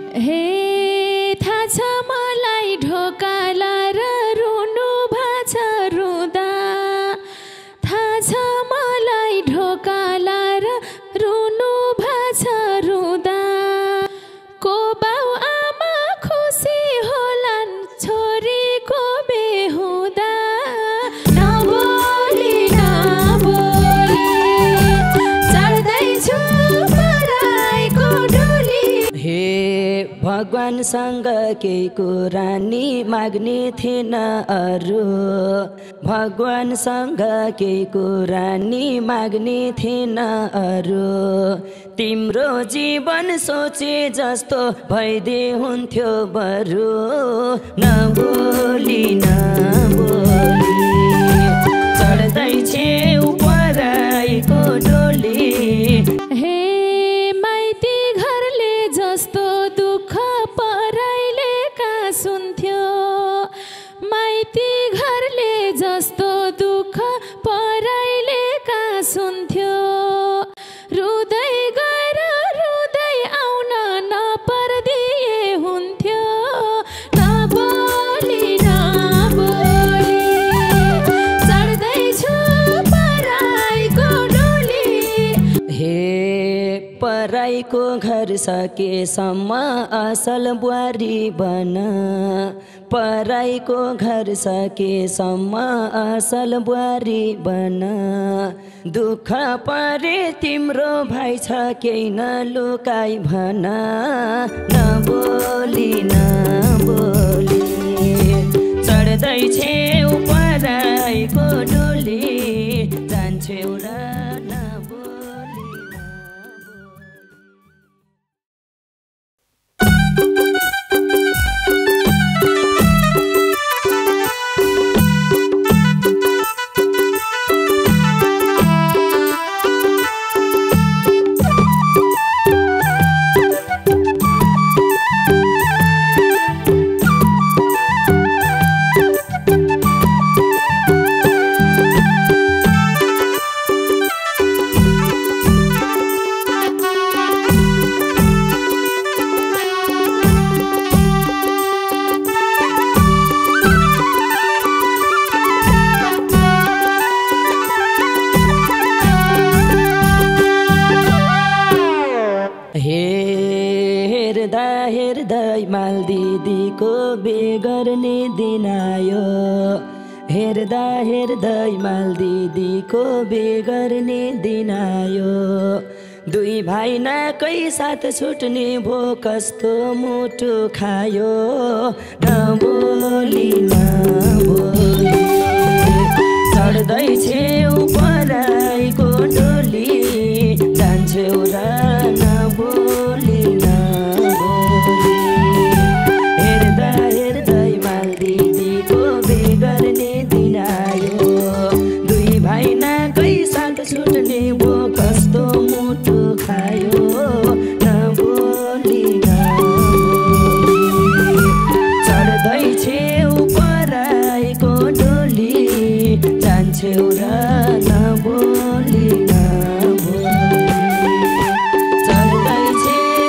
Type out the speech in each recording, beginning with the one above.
हे थाहा छ मलाई ढोकाला र रुनु भाछ रुँदा, थाहा छ मलाई ढोकाला र रुनु भाछ रुँदा। को बाउ आमा खुसी होलान् छोरीको बेहुदा, नबोली नबोली चढ्दैछु पराइको डोली। हे भगवानसँग केही कुरा नि माग्ने थिएन अरू, भगवानसँग केही कुरा नि माग्ने थिएन अरू। तिम्रो जीवन सोचे जस्तो भइदे हुन्थ्यो बरु, नबोली नबोली चढ्दै छेउ पराइको डोली। हे माइती घरले जस्तो दुःख पराइले का सुन्थ्यो, माइती घरले जस्तो दुःख पराइले का सुन्थ्यो। रुँदै गएर रुँदै आउन नपर्दिए हुन्थ्यो, नबोली नबोली चढ्दैछु पराइको डोली। हे पराइको घर सकेसम्म असल बुहारी बन, पराइको घर सकेसम्म असल बुहारी बन। दुःख परे तिम्रो भाइ छ केही नलुकाई भन, नबोली नबोली चढ्दै छेउ पराइको डोली, जान्छेउ र नबोली माल दिदीको बेगर्ने दिन आयो, हेर्दा हेर्दै माल दिदीको बेगर्ने दिन आयो। दुई भाइ नाकै साथ छुट्ने भो कस्तो मुटु खायो, नबोली नबोली चढ्दै छेउ पराइको डोली, जान्छेउ र नबोली नबोली। हेर्दा हेर्दै माल दिदीको बेगर्ने दिन आयो, दुई भाइ नाकै साथ छुट्ने भो कस्तो मुटु खायो, नबोली नबोली चढ्दै छेउ पराइको डोली, जान्छेउ र नबोली नबोली चढ्दै छेउ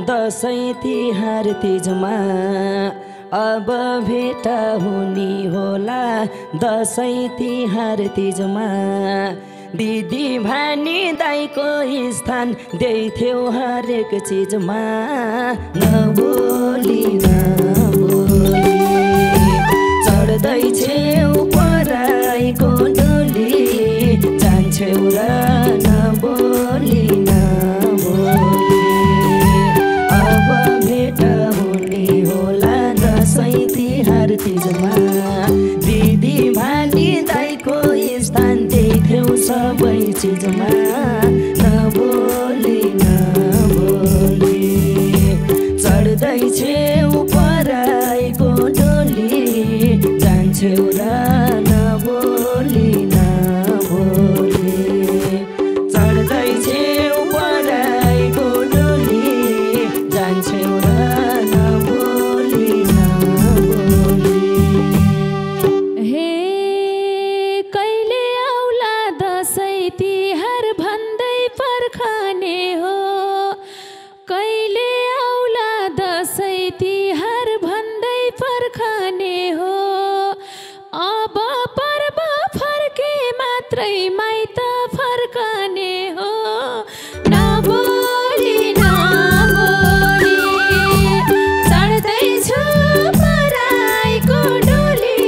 दसैँ तिहार तिजमा अब भेट हुने होला दसैँ तिहार तिजमा दिदी भानी दाइको स्थान देइथ्यौ हरेक चिजमा नबोली नबोली चढ्दैछौ पराइको डोली जान्छौ र नबोली नबोली अब भेट हुने होला दसैँ तिहार तिजमा दिदी भानी दाइको स्थान देख्यौ सबै चिजमा नबोली नबोली चढ्दैछौ पराइको डोली जान्छौ र नबोली नबोली चढ्दैछौ पराइको डोली जान्छौ र नबोली नबोली हे कहिले आउला दसैँ तिहार भन्दै पर्खने हो कहिले आउला दसैँ तिहार भन्दै पर्खने हो अब पर्व फर्के मात्रै माइत फर्कने हो नबोली नबोली चढ्दैछु पराइको डोली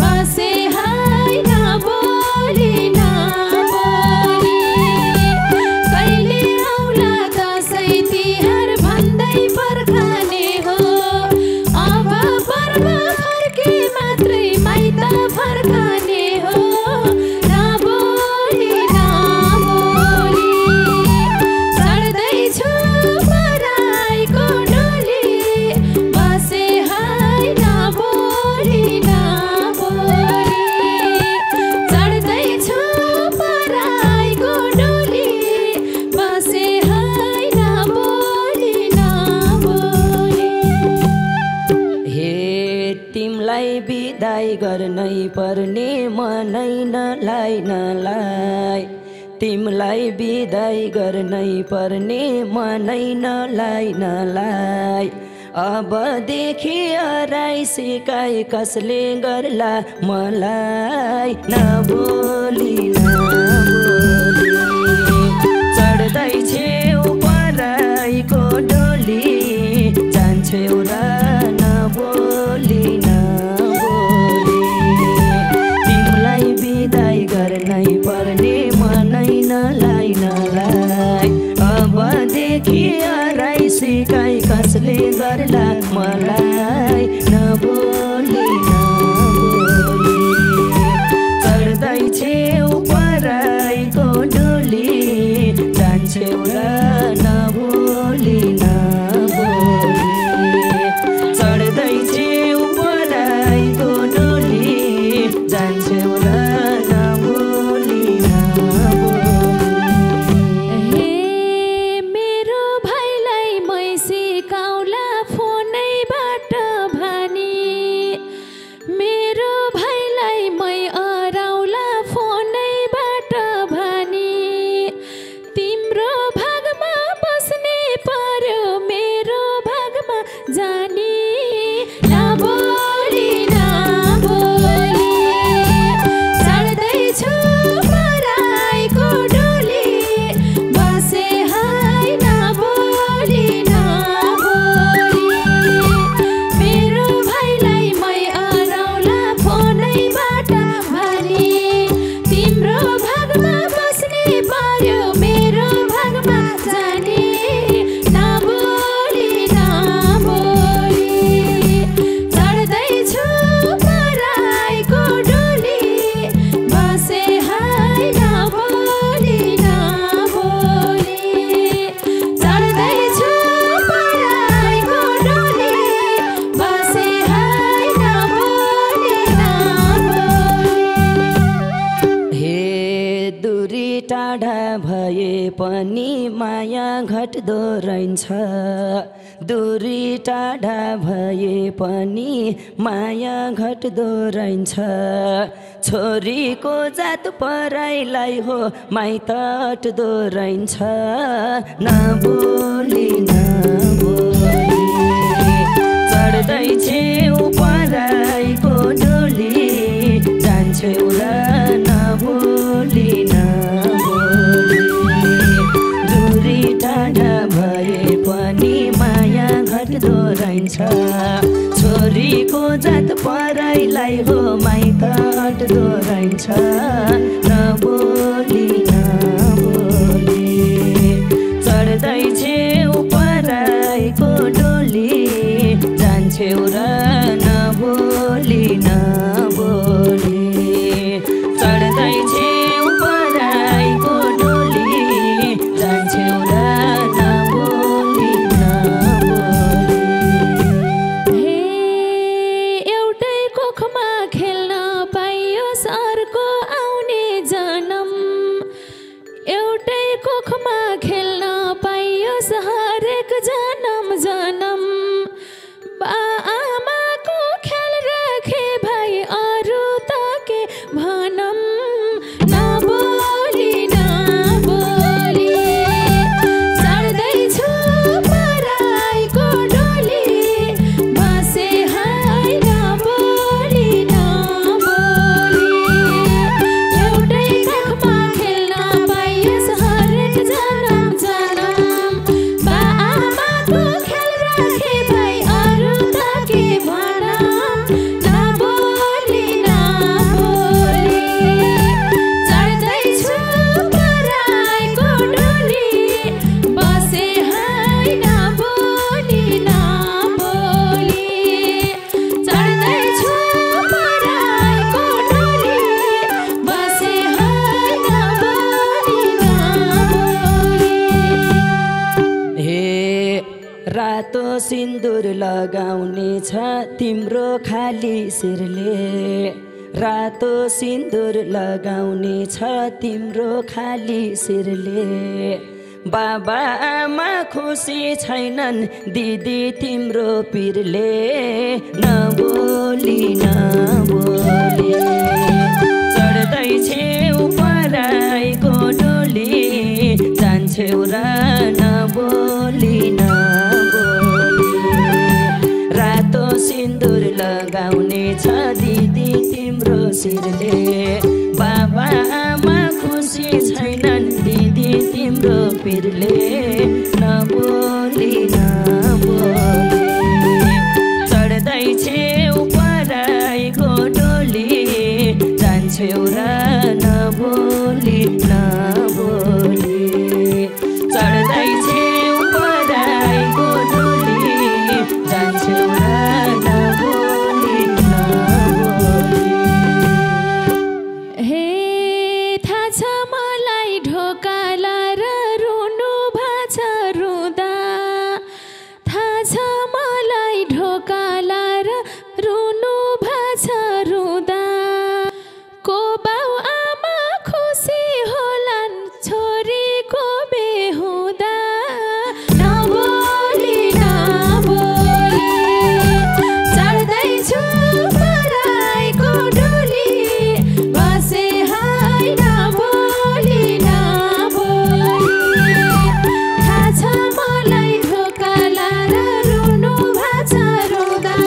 बसे हाय नबोली नबोली कहिले आउला दसैँ तिहार भन्दै पर्खने हो अब पर्व फर्के मात्रै माइत फर्कने हो नबोली नबोली चढ्दैछु पराइको डोली बसे हाय नबोली नबोली चढ्दैछु पराइको डोली बसे हाय नबोली नबोली हे तिमलाई बिदाई गर्नै पर्ने मनै नलाई नलाई तिमलाई बिदाई गर्नै पर्ने मनै नलाई नलाई अबदेखि अराई सिकाइ कसले गर्ला मलाई नबोली नबोली चढ्दैछौ पराइको डोली जान्छौ र नबोली नबोली तिमीलाई बिदाई गर्नै पर्ने मनै नलाई नलाई अबदेखि अराई सिकाइ कसले गर्ला मलाई नबोली नबोली चढ्दैछौ पराइको डोली जान्छौ र नबोली नबोली चढ्दैछौ पराइको डोली जान्छौ र नबोली नबोली हे मेरो भाइलाई मै सिकाउला फोनैबाट भनी मेरो भाइलाई मै अराउला फोनैबाट भनी तिम्रो भागमा बस्ने पर्यो मेरो भागमा जानी नबोली नबोली चढ्दैछु पराइको डोली बसे हाय नबोली नबोली मेरो भाइलाई मै अराउला फोनैबाट भनी तिम्रो भागमा बस्ने पर्यो मेरो भागमा जाने नबोली नबोली चढ्दैछु पराइको डोली बसे हाय नबोली नबोली चढ्दैछु पराइको डोली बसे हाय नबोली नबोली हे दूरी टाढा भए पनि माया घट्दो रहन्छ दूरी टाढा भए पनि माया घट्दो रहन्छ छोरीको जात पराइलाई हो माइत अट्दो रहन्छ नबोली न चढ्दै छेउ पराइको डोली जान्छौ र नबोली नबोली दूरी टाढा भए पनि माया घट्दो रहन्छ छोरीको जात पराइलाई हो माइत हट्दो रहन्छ नबोली नबोली चढ्दै छेउ पराइको डोली जान्छौ र नबोली नबोली चढ्दै छेउ पराइको डोली जान्छौ र नबोली नबोली हे एउटै कोखमा खेल्न पाइयोस् अर्को आउने जन्म एउटै कोखमा खेल्न पाइयोस् हरेक जन्म जन्म आमाको ख्याल राखे भाइ अरू त के भनम नबोली नबोली चढ्दैछु पराइको डोली बसे हाय नबोली नबोली एउटै काखमा खेल्न पाइयोस् हरेक जन्म जन्म आमाको ख्याल राखे भाइ अरू त के भनम नबोली नबोली चढ्दैछु पराइको डोली बसे हाय नबोली नबोली चढ्दैछु पराइको डोली बसे हाय नबोली नबोली हे रातो सिन्दुर लगाउने छ तिम्रो खाली शिरले रातो सिन्दुर लगाउने छ तिम्रो खाली शिरले बाबा आमा खुसी छैनन् दिदी तिम्रो पिरले नबोली नबोली चढ्दै छेउ पराइको डोली जान्छौ र नबोली नबोली रातो सिन्दुर लगाउने छ दिदी तिम्रो शिरले बाबा आमा खुसी छैनन् दिदी तिम्रो पिरले नबोली नबोली चढ्दै छेउ पराइको डोली जान्छौ र नबोली नबोली चढ्दै छेउ पराइको डोली जान्छौ र नबोली नबोली हे थाहा छ मलाई ढोकाला र रुनु भाछ रुँदा थाहा छ मलाई ढोकाला र रुनु भाछ रुँदा को बाउ आमा खुसी होलान् छोरीको बेहुदा नबोली नबोली चढ्दैछु पराइको डोली बसे हाय नबोली नबोली थाहा छ मलाई ढोकाला र रुनु भाछ रुँदा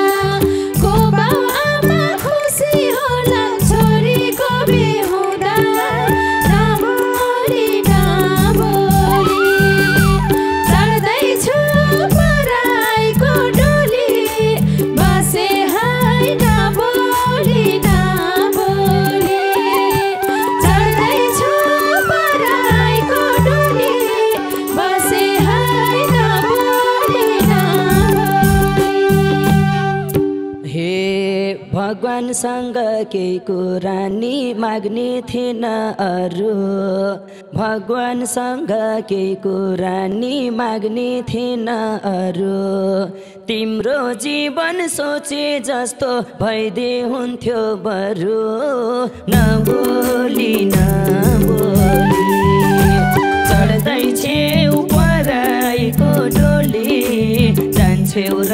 को बाउ आमा खुसी होलान् छोरीको बेहुदा नबोली नबोली चढ्दैछु पराइको डोली बसे हाय नबोली नबोली चढ्दैछु पराइको डोली बसे हाय नबोली नबोली हे भगवानसँग केही कुरा नि माग्ने थिएन अरू भगवानसँग केही कुरा नि माग्ने थिएन अरू तिम्रो जीवन सोचे जस्तो भइदे हुन्थ्यो बरु नबोली नबोली चढ्दै छेउ पराइको डोली जान्छौ र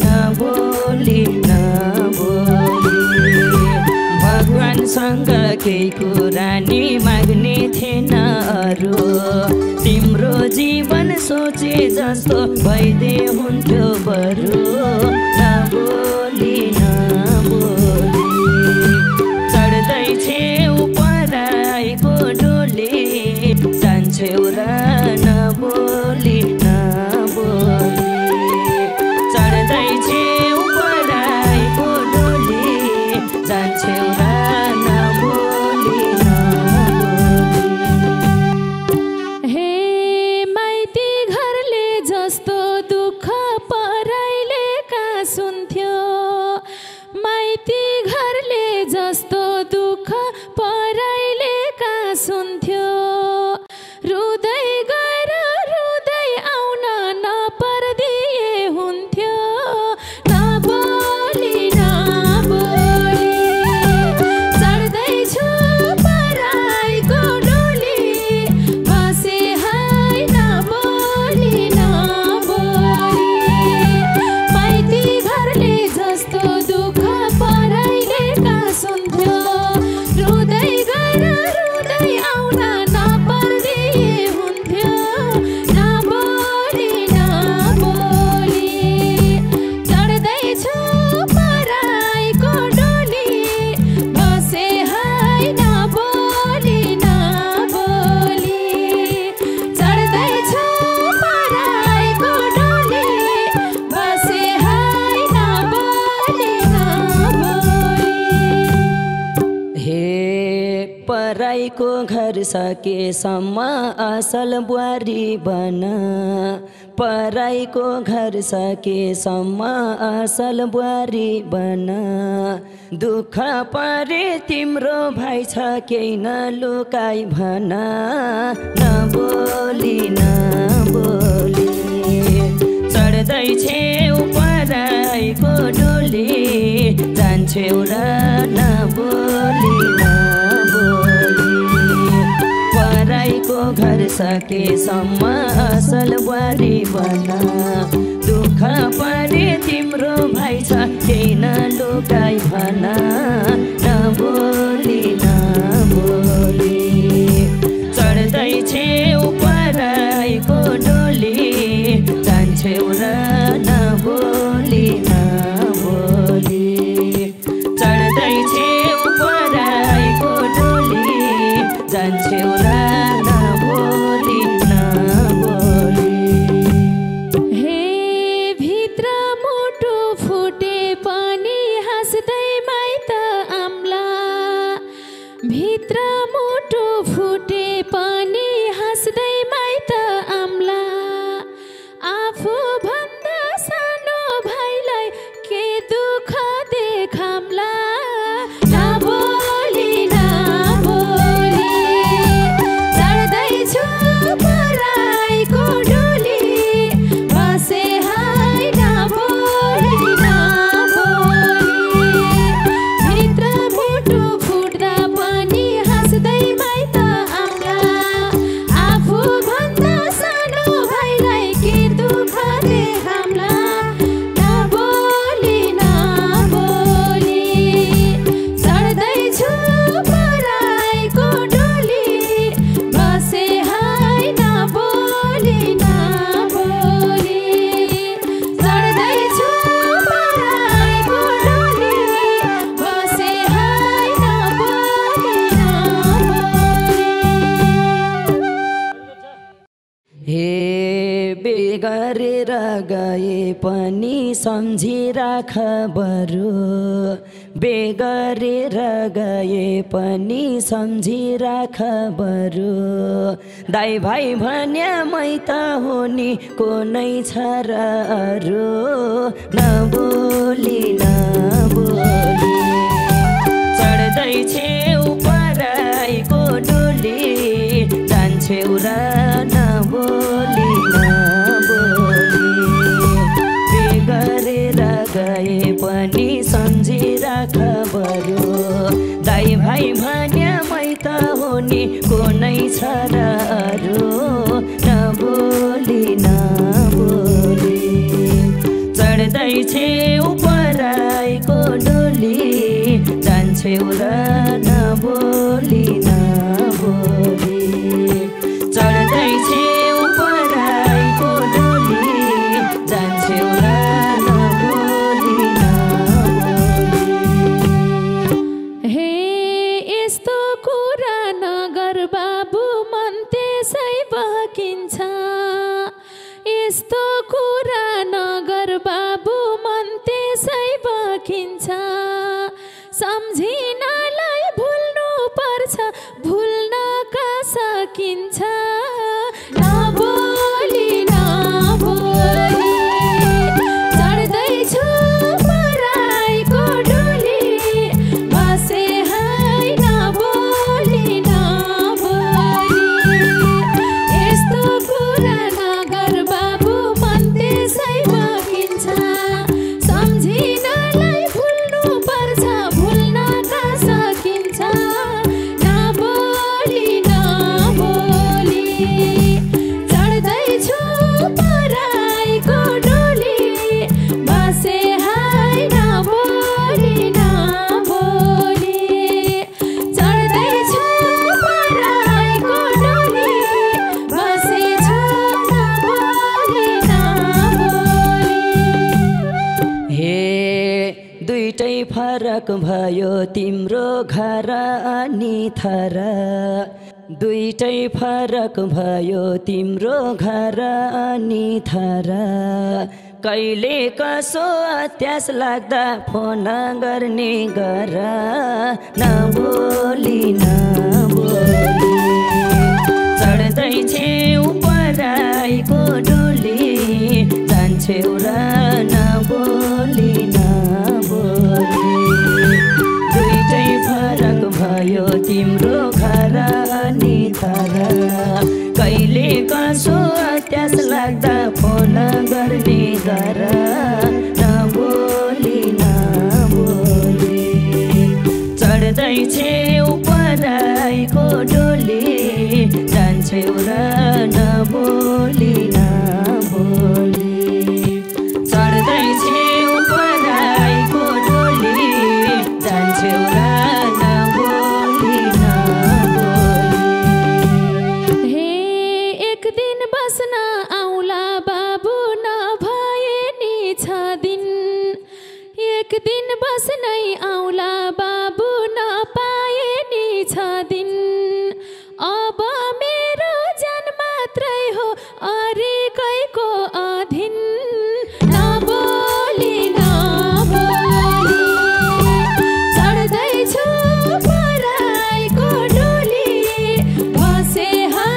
नबोली नबोली भगवानसँग केही कुरा नि माग्ने थिएन अरू तिम्रो जीवन सोचे जस्तो भइदे हुन्थ्यो बरु नबोली नबोली चढ्दै छेउ पराईको डोली जान्छेउ र नबोली नबोली चढ्दै छेउ पराईको डोली जान्छेउ र नबोली नबोली हे माइती घरले जस्तो दुःख पराईले का सुन्थ्यो माइती घरले जस्तो दुःख पराईले का सुन्थ्यो रुँदै गएर रुँदै आउन नपर्दिए हुन्थ्यो नबोली नबोली चढ्दैछु पराईको डोली बसे है नबोली नबोली माइती घरले जस्तो दुःख पराईले का सुन्थ्यो रुँदै गएर रुँदै आउन नपर्दिए हुन्थ्यो नबोली नबोली चढ्दैछु पराईको डोली बसे है नबोली नबोली चढ्दैछु पराईको डोली बसे है नबोली नबोली हे पराईको घर सकेसम्म असल बुहारी बन पराईको घर सकेसम्म असल बुहारी बन दुःख परे तिम्रो भाइ छ केही नलुकाई भन नबोली नबोली चढ्दै छेउ पराईको डोली जान्छेउ र नबोली नबोली पराईको घर सकेसम्म असल बुहारी बन दुःख परे तिम्रो भाइ छ केही नलुकाई भन नबोली नबोली चढ्दै छेउ पराईको डोली जान्छेउ र नबोली नबोली चढ्दै छेउ पराईको डोली जान्छेउ र नबोली नबोली हे भित्र मुटु फुटे पनि हाँस्दै माइत आम्ला भित्र मुटु फुटे पनि हाँस्दै माइत आम्ला आफू भन्दा सानो भाइलाई के दुःख देखाम्ला नबोली नबोली चढ्दैछु पराईको डोली बसे है नबोली नबोली भित्र मुटु फुट्दा पनि हाँस्दै माइत आम्ला आफू भन्दा सानो भाइलाई के दुःख देखाम्ला नबोली नबोली चढ्दैछु पराईको डोली बसे है नबोली नबोली चढ्दैछु पराईको डोली बसे है नबोली नबोली हे बेगरेर गए पनि सम्झिराख बरु बेगरेर गए पनि सम्झिराख बरु दाइ भाइ भन्या मै त हो नि को नै छ र अरू नबोली नबोली चढ्दै छेउ पराईको डोली जान्छेउ र नबोली नबोली बेगरेर गए पनि सम्झिराख बरु दाइ भाइ भन्या मै त हो नि को नै छ र अरू नबोली नबोली चढ्दै छेउ पराईको डोली जान्छेउ र नबोली नबोली चढ्दै छेउ पराईको डोली जान्छेउ सम्झिनलाई भुल्नु पर्छ भुल्न का सकिन्छ नबोली नबोली चढ्दैछु पराईको डोली बसे है नबोली नबोली यस्तो कुरा नगर बाबु मन त्यसै बगिन्छ सम्झिनलाई भुल्नु पर्छ भुल्न का सकिन्छ नबोली नबोली चढ्दैछु पराईको डोली बसे है नबोली नबोली चढ्दैछु पराईको डोली बसेछु नबोली नबोली हे दुईटै फरक भयो तिम्रो घर अनि थर दुईटै फरक भयो तिम्रो घर अनि थर कहिले कसो अत्यास लाग्दा फोन गर्ने गर नबोली नबोली चढ्दै छेउ पराईको डोली जान्छेउ र नबोली नबोली दुईटै फरक भयो तिम्रो घर अनि थर कहिले कसो अत्यास लाग्दा फोन गर्ने गर नबोली नबोली चढ्दै छेउ पराईको डोली जान्छेउ र नबोली नबोली चढ्दै छेउ पराईको डोली जान्छेउ र नबोली नबोली हे एक दिन बस्न आउला बाबु नभए नि छ दिन एक दिन बस्नै आउला बाबु नपाए नि छ दिन अब मेरो ज्यान मात्रै हो अरेकैको अधीन नबोली नबोली चढ्दैछु पराईको डोली बसे है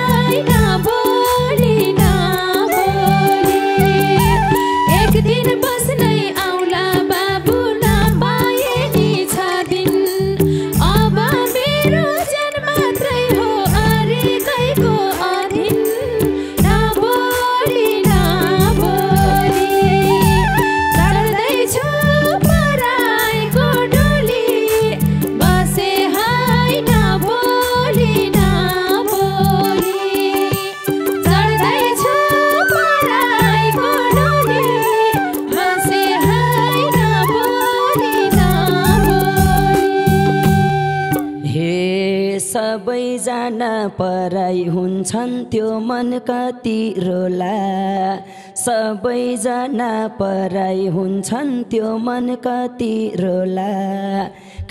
नबोली नबोली एक दिन बस्नै आउला बाबु नपाए नि छ दिन अब मेरो ज्यान मात्रै हो अरेकैको अधीन नबोली नबोली चढ्दैछु पराईको डोली बसे है नबोली नबोली चढ्दैछु पराईको डोली बसे है नबोली नबोली हे सबैजना पराई हुन्छन् त्यो मन कति रोला सबैजना पराई हुन्छन् त्यो मन कति रोला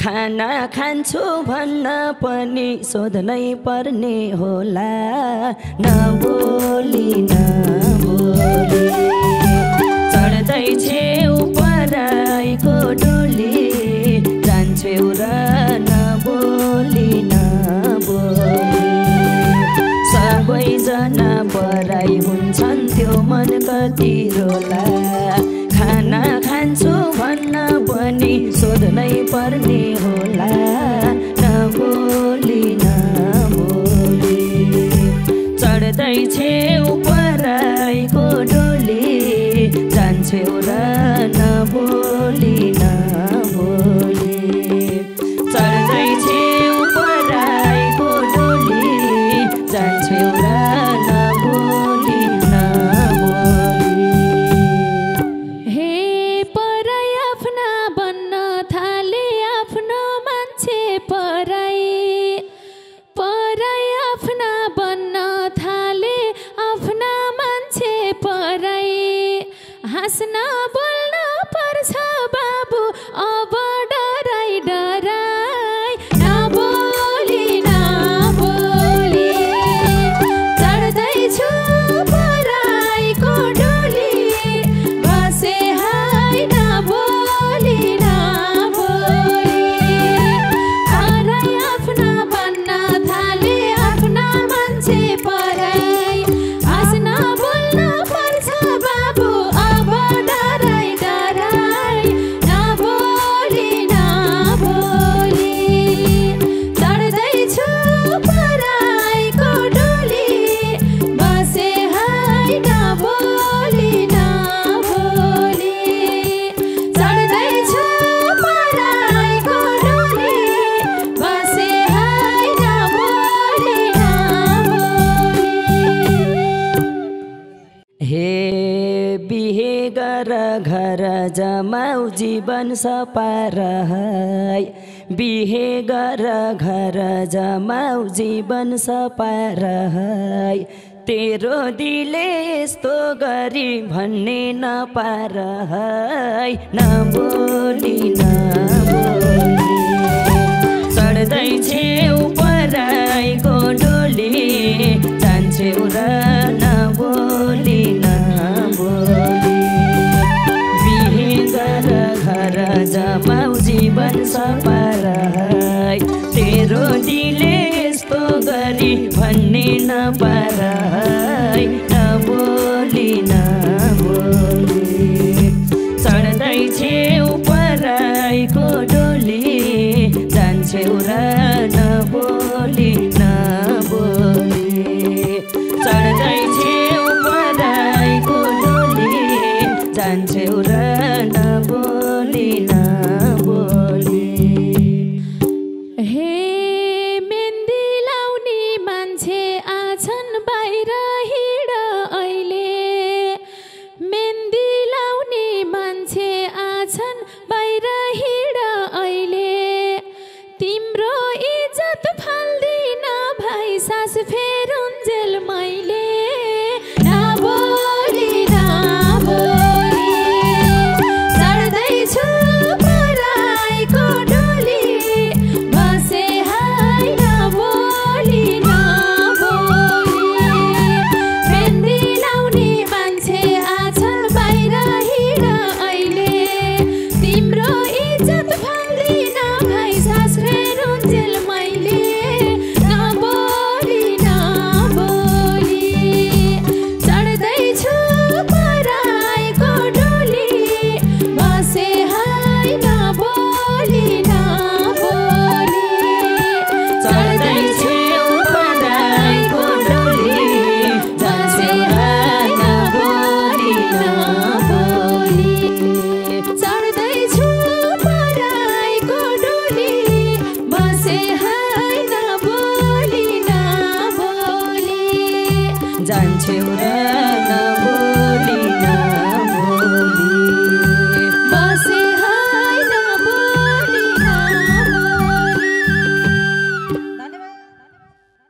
खाना खान्छु भन्न पनि सोध्नै पर्ने होला नबोली नबोली चढ्दै छेउ पराईको डोली जान्छेउ र नबोली नबोली सबैजना पराई हुन्छन् त्यो मन कति रोला खाना खान्छु भन्न पनि सोध्नै पर्ने होला नबोली नबोली चढ्दै छेउ पराईको डोली जान्छेउ र नबोली नबोली चढ्दै छेउ पराईको डोली जान्छेउ र नबोली नबोली हे पराई आफ्ना बन्न थाले आफ्ना जीवन सपार बिहे गर घर जमाऊ जीवन सपार तेरो दिले यस्तो गरी भन्ने नपार नबोली नबोली चढ्दै छेउ पराईको डोली जान्छेउ र नबोली नबोली बिहे गर घर जमाऊ जीवन सपार तेरो दिले यस्तो गरी भन्ने नपार नबोली नबोली चढ्दै छेउ पराईको डोली जान्छेउ र नबोली नबोली चढ्दै छेउ पराईको डोली जान्छेउ र नबोली नबोली हे मेहन्दी लाउने मान्छे आछन् बाहिर हिँड अहिले मेहन्दी लाउने मान्छे आछन् बाहिर हिँड अहिले तिम्रो इज्जत फाल्दिन भाइ सास फेरुन्जेल मैले नबोली नबोली चढ्दैछु पराईको डोली बसे हाय नबोली नबोली मेहन्दी लाउने मान्छे आछन् बाहिर हिँड अहिले तिम्रो इज्जत फाल्दिन भाइ सास फेरुन्जेल मैले नबोली नबोली चढ्दैछु पराईको डोली बसे हाय नबोली नबोली चढ्दै छेउ पराईको डोली जान्छे नबोली नबोली चढ्दैछु पराईको डोली बसे हाय नबोली नबोली जान्छेउ र